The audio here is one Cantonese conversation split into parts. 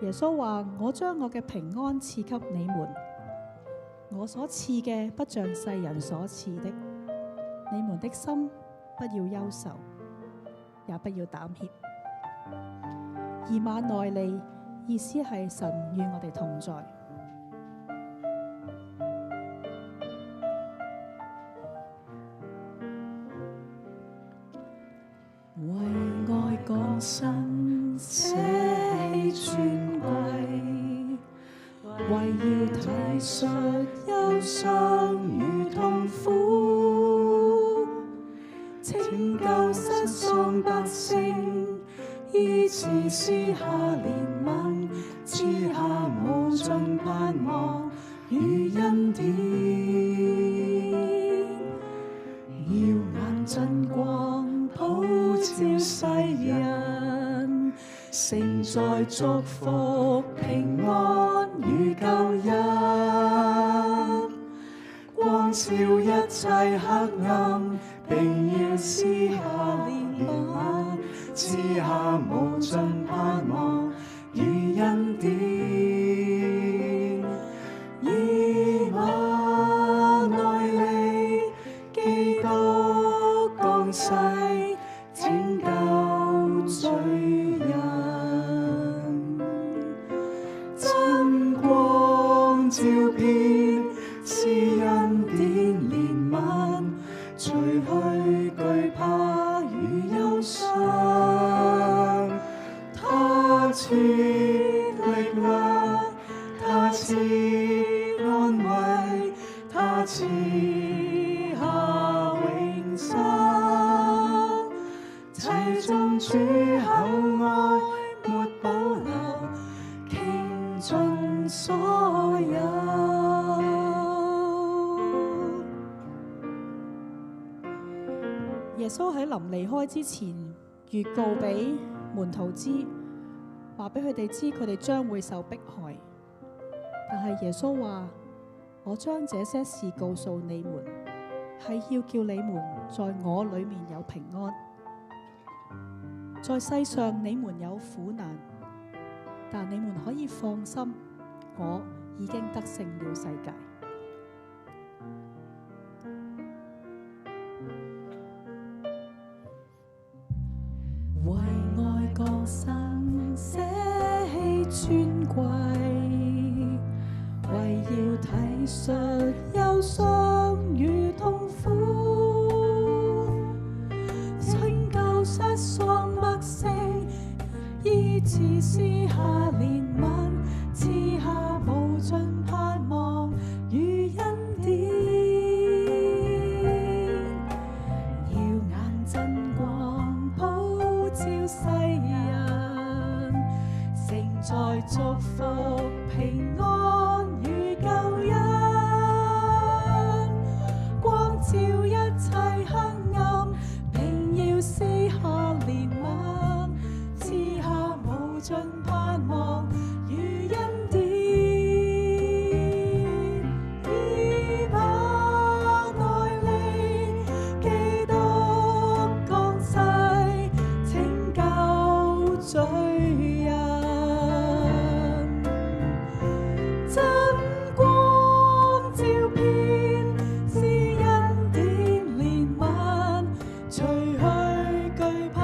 耶穌話：我將我嘅平安賜給你們，我所賜嘅不像世人所賜的。你們的心不要憂愁，也不要膽怯。以馬內利，意思係神與我哋同在。為愛降生，捨棄尊貴，為要體恤憂傷與痛苦，拯救失喪百姓，醫治施下憐憫，賜下無盡盼望與恩典，耀眼真光普照世人，承載祝福平安與救恩，光照一切黑暗，並要施下憐憫，賜下無盡盼望與恩典。以馬內利，基督降世，拯救罪人，真光照遍，施恩典憐憫，除去懼怕與憂傷。他賜力量，他賜安慰，他賜下永生。齊眾主厚愛沒保留，傾盡所有。耶穌喺臨離開之前，預告俾門徒知，話俾佢哋知佢哋將會受迫害。但係耶穌話：我將這些事告訴你們，係要叫你們在我裏面有平安。在世上你們有苦難，但你們可以放心，我已經得勝了世界。為愛降生，捨棄尊貴，為要體恤憂傷與痛苦，拯救失喪百姓，醫治施下憐憫，賜下無盡盼望與恩典。耀眼真光普照世人，承載祝福平安與救恩，光照一切黑暗，並要施下憐憫，賜下無盡盼望與恩典。以馬內利，基督降世，拯救罪人，真光照遍，施恩典憐憫，除去懼怕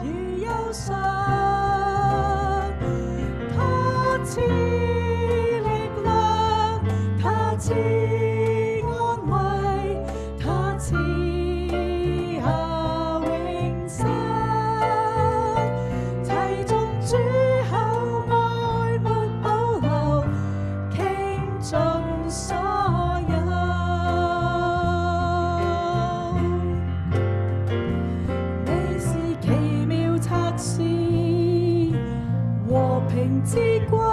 與憂傷。他賜力量，他賜安慰，他賜下永生。齊眾主厚愛沒保留，傾盡所有。你是奇妙策士，和平之君。